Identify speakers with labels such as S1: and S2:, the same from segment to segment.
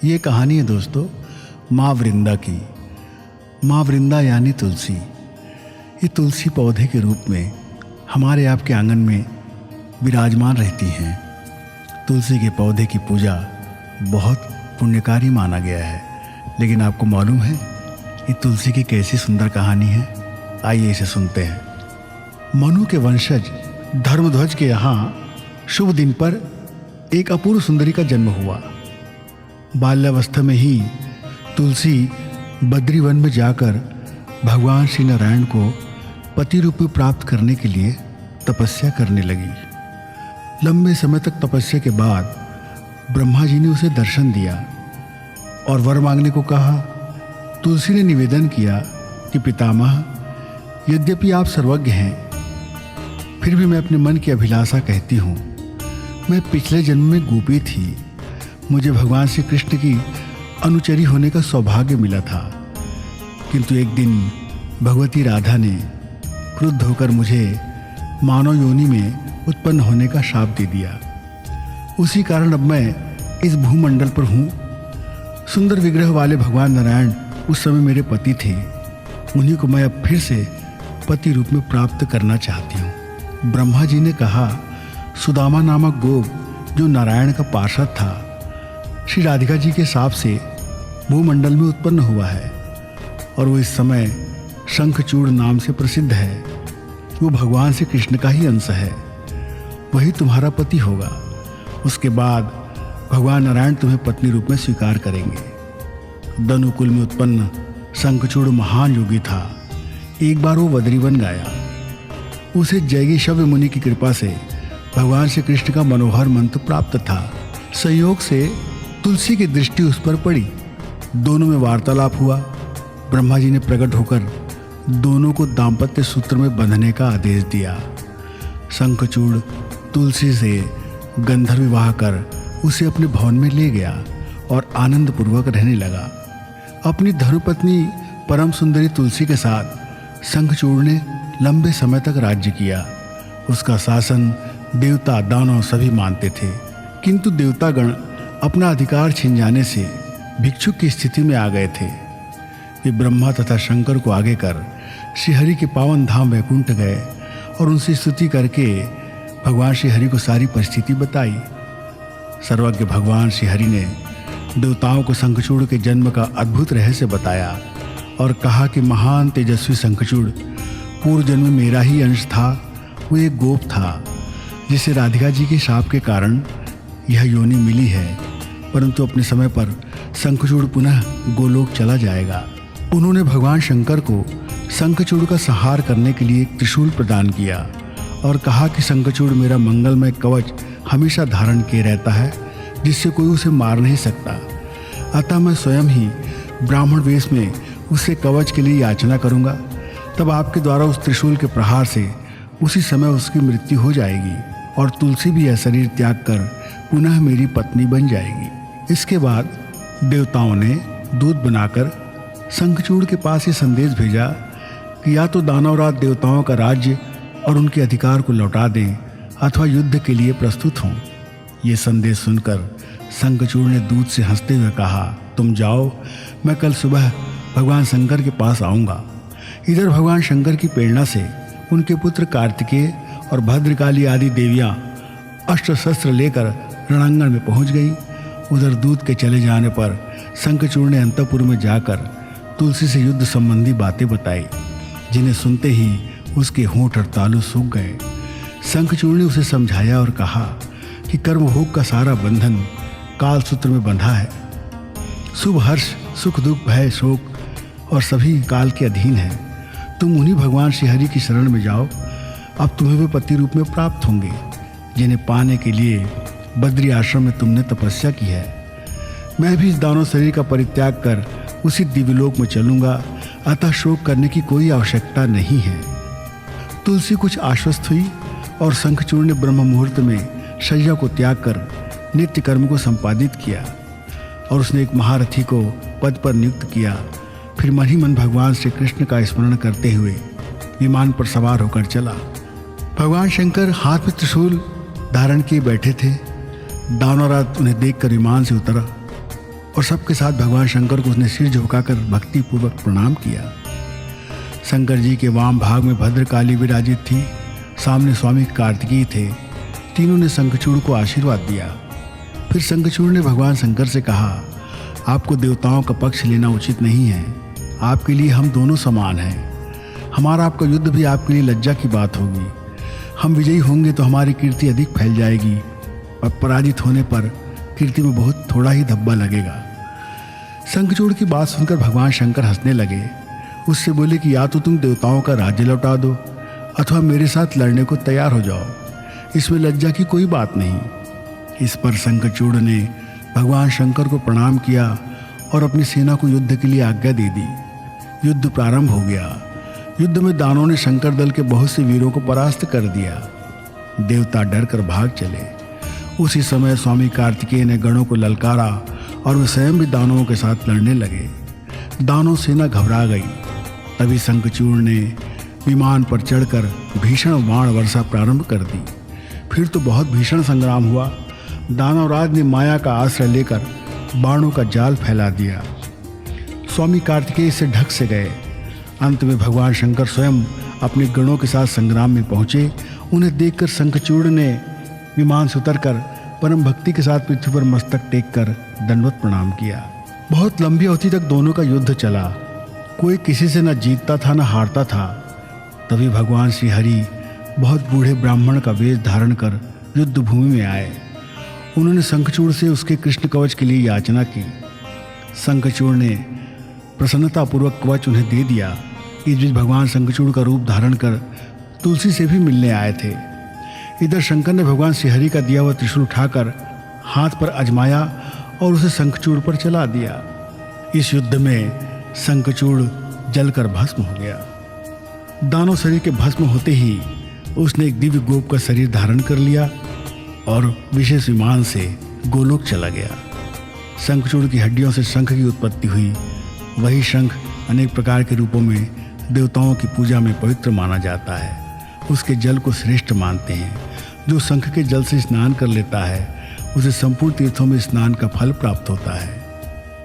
S1: ये कहानी है दोस्तों माँ वृंदा की। माँ वृंदा यानी तुलसी। ये तुलसी पौधे के रूप में हमारे आपके आंगन में विराजमान रहती हैं। तुलसी के पौधे की पूजा बहुत पुण्यकारी माना गया है। लेकिन आपको मालूम है ये तुलसी की कैसी सुंदर कहानी है? आइए इसे सुनते हैं। मनु के वंशज धर्मध्वज के यहाँ शुभ दिन पर एक अपूर्व सुंदरी का जन्म हुआ। बाल्यावस्था में ही तुलसी बद्री वन में जाकर भगवान श्री नारायण को पति रूप में प्राप्त करने के लिए तपस्या करने लगी। लंबे समय तक तपस्या के बाद ब्रह्मा जी ने उसे दर्शन दिया और वर मांगने को कहा। तुलसी ने निवेदन किया कि पितामह, यद्यपि आप सर्वज्ञ हैं, फिर भी मैं अपने मन की अभिलाषा कहती हूँ। मैं पिछले जन्म में गोपी थी। मुझे भगवान श्री कृष्ण की अनुचरी होने का सौभाग्य मिला था, किंतु एक दिन भगवती राधा ने क्रुद्ध होकर मुझे मानव योनि में उत्पन्न होने का शाप दे दिया। उसी कारण अब मैं इस भूमंडल पर हूँ। सुंदर विग्रह वाले भगवान नारायण उस समय मेरे पति थे। उन्हीं को मैं अब फिर से पति रूप में प्राप्त करना चाहती हूँ। ब्रह्मा जी ने कहा, सुदामा नामक गोप जो नारायण का पार्षद था, श्री राधिका जी के शाप से भूमंडल में उत्पन्न हुआ है और वो इस समय शंखचूड़ नाम से प्रसिद्ध है। वो भगवान श्री कृष्ण का ही अंश है। वही तुम्हारा पति होगा। उसके बाद भगवान नारायण तुम्हें पत्नी रूप में स्वीकार करेंगे। दनुकुल में उत्पन्न शंखचूड़ महान योगी था। एक बार वो बद्रीवन गया। उसे जैगी शव्य मुनि की कृपा से भगवान श्री कृष्ण का मनोहर मंत्र प्राप्त था। संयोग से तुलसी की दृष्टि उस पर पड़ी। दोनों में वार्तालाप हुआ। ब्रह्मा जी ने प्रकट होकर दोनों को दाम्पत्य सूत्र में बंधने का आदेश दिया। शंखचूड़ तुलसी से गंधर्व विवाह कर उसे अपने भवन में ले गया और आनंद पूर्वक रहने लगा। अपनी धर्मपत्नी परम सुंदरी तुलसी के साथ शंखचूड़ ने लंबे समय तक राज्य किया। उसका शासन देवता दानव सभी मानते थे, किंतु देवतागण अपना अधिकार छिन जाने से भिक्षुक की स्थिति में आ गए थे। वे ब्रह्मा तथा शंकर को आगे कर श्रीहरि के पावन धाम वैकुंठ गए और उनसे स्तुति करके भगवान श्रीहरि को सारी परिस्थिति बताई। सर्वज्ञ भगवान श्रीहरि ने देवताओं को शंखचूड़ के जन्म का अद्भुत रहस्य बताया और कहा कि महान तेजस्वी शंखचूड़ पूर्व जन्म में मेरा ही अंश था। वो एक गोप था जिसे राधिका जी के शाप के कारण यह योनि मिली है, परंतु अपने समय पर शंखचूड़ पुनः गोलोक चला जाएगा। उन्होंने भगवान शंकर को शंखचूड़ का संहार करने के लिए एक त्रिशूल प्रदान किया और कहा कि शंखचूड़ मेरा मंगलमय कवच हमेशा धारण किए रहता है, जिससे कोई उसे मार नहीं सकता। अतः मैं स्वयं ही ब्राह्मण वेश में उससे कवच के लिए याचना करूंगा। तब आपके द्वारा उस त्रिशूल के प्रहार से उसी समय उसकी मृत्यु हो जाएगी और तुलसी भी यह शरीर त्याग कर पुनः मेरी पत्नी बन जाएगी। इसके बाद देवताओं ने दूत बनाकर शंखचूड़ के पास ये संदेश भेजा कि या तो दानवराज देवताओं का राज्य और उनके अधिकार को लौटा दें अथवा युद्ध के लिए प्रस्तुत हों। ये संदेश सुनकर शंखचूड़ ने दूत से हंसते हुए कहा, तुम जाओ, मैं कल सुबह भगवान शंकर के पास आऊँगा। इधर भगवान शंकर की प्रेरणा से उनके पुत्र कार्तिकेय और भद्रकाली आदि देवियाँ अस्त्र शस्त्र लेकर रणांगण में पहुँच गई। उधर दूत के चले जाने पर शंखचूड़ ने अंतःपुर में जाकर तुलसी से युद्ध संबंधी बातें बताई, जिन्हें सुनते ही उसके होंठ और तालु सूख गए। शंखचूड़ ने उसे समझाया और कहा कि कर्मभोग का सारा बंधन काल सूत्र में बंधा है। शुभ हर्ष सुख दुख भय शोक और सभी काल के अधीन है। तुम उन्हीं भगवान श्रीहरि की शरण में जाओ। अब तुम्हें वे पति रूप में प्राप्त होंगे, जिन्हें पाने के लिए बद्री आश्रम में तुमने तपस्या की है। मैं भी इस दानव शरीर का परित्याग कर उसी दिव्यलोक में चलूंगा, अतः शोक करने की कोई आवश्यकता नहीं है। तुलसी कुछ आश्वस्त हुई और शंखचूड़ ने ब्रह्म मुहूर्त में शैया को त्याग कर नित्य कर्म को संपादित किया और उसने एक महारथी को पद पर नियुक्त किया। फिर मन ही मन भगवान श्री कृष्ण का स्मरण करते हुए विमान पर सवार होकर चला। भगवान शंकर हाथ में त्रिशूल धारण किए बैठे थे। दानवराज उन्हें देखकर विमान से उतरा और सबके साथ भगवान शंकर को उसने सिर झुकाकर भक्तिपूर्वक प्रणाम किया। शंकर जी के वाम भाग में भद्रकाली विराजित थी, सामने स्वामी कार्तिकेय थे। तीनों ने शंखचूड़ को आशीर्वाद दिया। फिर शंखचूड़ ने भगवान शंकर से कहा, आपको देवताओं का पक्ष लेना उचित नहीं है। आपके लिए हम दोनों समान हैं। हमारा आपका युद्ध भी आपके लिए लज्जा की बात होगी। हम विजयी होंगे तो हमारी कीर्ति अधिक फैल जाएगी और पराजित होने पर कीर्ति में बहुत थोड़ा ही धब्बा लगेगा। शंखचूड़ की बात सुनकर भगवान शंकर हंसने लगे। उससे बोले कि या तो तुम देवताओं का राज्य लौटा दो अथवा मेरे साथ लड़ने को तैयार हो जाओ, इसमें लज्जा की कोई बात नहीं। इस पर शंखचूड़ ने भगवान शंकर को प्रणाम किया और अपनी सेना को युद्ध के लिए आज्ञा दे दी। युद्ध प्रारंभ हो गया। युद्ध में दानवों ने शंकर दल के बहुत से वीरों को परास्त कर दिया। देवता डर कर भाग चले। उसी समय स्वामी कार्तिकेय ने गणों को ललकारा और वे स्वयं भी दानवों के साथ लड़ने लगे। दानव सेना घबरा गई। तभी शंखचूड़ ने विमान पर चढ़कर भीषण बाण वर्षा प्रारंभ कर दी। फिर तो बहुत भीषण संग्राम हुआ। दानवराज ने माया का आश्रय लेकर बाणों का जाल फैला दिया। स्वामी कार्तिकेय से ढक से गए। अंत में भगवान शंकर स्वयं अपने गणों के साथ संग्राम में पहुंचे। उन्हें देखकर शंखचूड़ ने विमान से उतरकर परम भक्ति के साथ पृथ्वी पर मस्तक टेककर दंडवत प्रणाम किया। बहुत लंबी अवधि तक दोनों का युद्ध चला। कोई किसी से न जीतता था न हारता था। तभी भगवान श्री हरि बहुत बूढ़े ब्राह्मण का वेश धारण कर युद्ध भूमि में आए। उन्होंने शंखचूड़ से उसके कृष्ण कवच के लिए याचना की। शंखचूड़ ने प्रसन्नतापूर्वक कवच उन्हें दे दिया। इस बीच भगवान शंखचूड़ का रूप धारण कर तुलसी से भी मिलने आए थे। इधर शंकर ने भगवान श्रीहरि का दिया हुआ त्रिशूल उठाकर हाथ पर आजमाया और उसे शंखचूड़ पर चला दिया। इस युद्ध में शंखचूड़ जलकर भस्म हो गया। दानव शरीर के भस्म होते ही उसने एक दिव्य गोप का शरीर धारण कर लिया और विशेष विमान से गोलोक चला गया। शंखचूड़ की हड्डियों से शंख की उत्पत्ति हुई। वही शंख अनेक प्रकार के रूपों में देवताओं की पूजा में पवित्र माना जाता है। उसके जल को श्रेष्ठ मानते हैं। जो शंख के जल से स्नान कर लेता है उसे संपूर्ण तीर्थों में स्नान का फल प्राप्त होता है।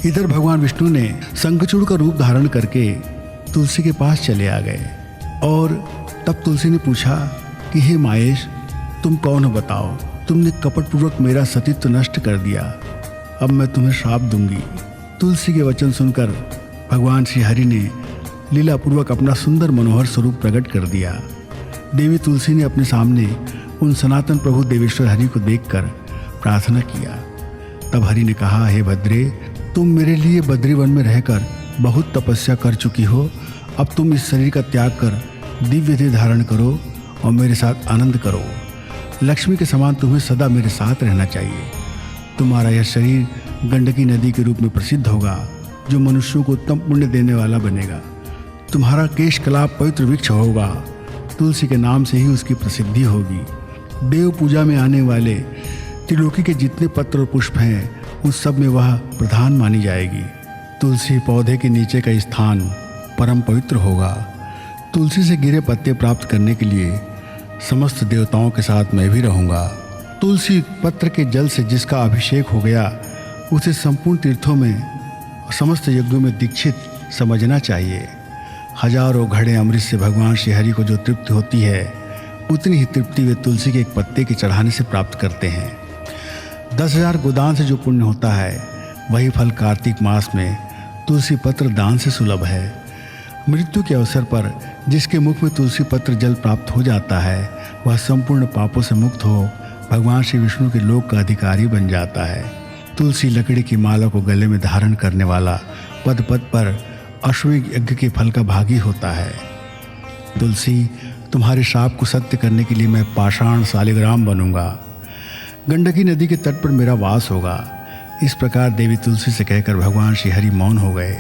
S1: इधर भगवान विष्णु ने शंखचूड़ का रूप धारण करके तुलसी के पास चले आ गए और तब तुलसी ने पूछा कि हे माहेश, तुम कौन हो बताओ? तुमने कपटपूर्वक मेरा सतीत्व नष्ट कर दिया। अब मैं तुम्हें श्राप दूंगी। तुलसी के वचन सुनकर भगवान श्री हरि ने लीलापूर्वक अपना सुंदर मनोहर स्वरूप प्रकट कर दिया। देवी तुलसी ने अपने सामने उन सनातन प्रभु देवेश्वर हरि को देखकर प्रार्थना किया। तब हरि ने कहा, हे भद्रे, तुम मेरे लिए बद्रीवन में रहकर बहुत तपस्या कर चुकी हो। अब तुम इस शरीर का त्याग कर दिव्य देह धारण करो और मेरे साथ आनंद करो। लक्ष्मी के समान तुम्हें सदा मेरे साथ रहना चाहिए। तुम्हारा यह शरीर गंडकी नदी के रूप में प्रसिद्ध होगा, जो मनुष्यों को उत्तम पुण्य देने वाला बनेगा। तुम्हारा केश कलाप पवित्र वृक्ष होगा। तुलसी के नाम से ही उसकी प्रसिद्धि होगी। देव पूजा में आने वाले त्रिलोकी के जितने पत्र और पुष्प हैं उन सब में वह प्रधान मानी जाएगी। तुलसी पौधे के नीचे का स्थान परम पवित्र होगा। तुलसी से गिरे पत्ते प्राप्त करने के लिए समस्त देवताओं के साथ मैं भी रहूँगा। तुलसी पत्र के जल से जिसका अभिषेक हो गया उसे संपूर्ण तीर्थों में और समस्त यज्ञों में दीक्षित समझना चाहिए। हजारों घड़े अमृत से भगवान श्री हरि को जो तृप्ति होती है उतनी ही तृप्ति वे तुलसी के एक पत्ते के चढ़ाने से प्राप्त करते हैं। 10,000 गोदान से जो पुण्य होता है वही फल कार्तिक मास में तुलसी पत्र दान से सुलभ है। मृत्यु के अवसर पर जिसके मुख में तुलसी पत्र जल प्राप्त हो जाता है वह संपूर्ण पापों से मुक्त हो भगवान श्री विष्णु के लोक का अधिकारी बन जाता है। तुलसी लकड़ी की माला को गले में धारण करने वाला पद पद पर अश्वमेध यज्ञ के फल का भागी होता है। तुलसी, तुम्हारे श्राप को सत्य करने के लिए मैं पाषाण शालिग्राम बनूंगा। गंडकी नदी के तट पर मेरा वास होगा। इस प्रकार देवी तुलसी से कहकर भगवान श्री हरि मौन हो गए।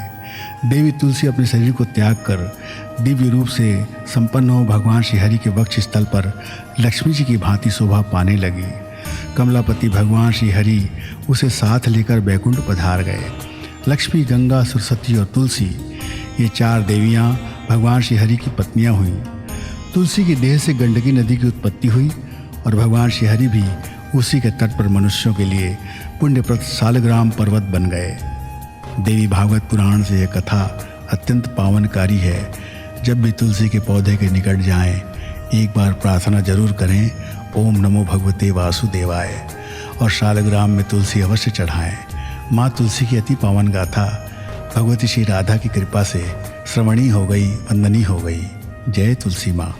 S1: देवी तुलसी अपने शरीर को त्याग कर दिव्य रूप से संपन्न हो भगवान श्री हरि के वक्ष स्थल पर लक्ष्मी जी की भांति शोभा पाने लगी। कमलापति भगवान श्री हरि उसे साथ लेकर बैकुंठ पधार गए। लक्ष्मी, गंगा, सरस्वती और तुलसी ये 4 देवियाँ भगवान श्री हरि की पत्नियाँ हुईं। तुलसी की देह से गंडकी नदी की उत्पत्ति हुई और भगवान श्री हरि भी उसी के तट पर मनुष्यों के लिए पुण्यप्रद शालिग्राम पर्वत बन गए। देवी भागवत पुराण से यह कथा अत्यंत पावनकारी है। जब भी तुलसी के पौधे के निकट जाएं, एक बार प्रार्थना जरूर करें, ओम नमो भगवते वासुदेवाय, और शालग्राम में तुलसी अवश्य चढ़ाएं। माँ तुलसी की अति पावन गाथा भगवती श्री राधा की कृपा से श्रवणीय हो गई, वंदनीय हो गई। जय तुलसी माँ।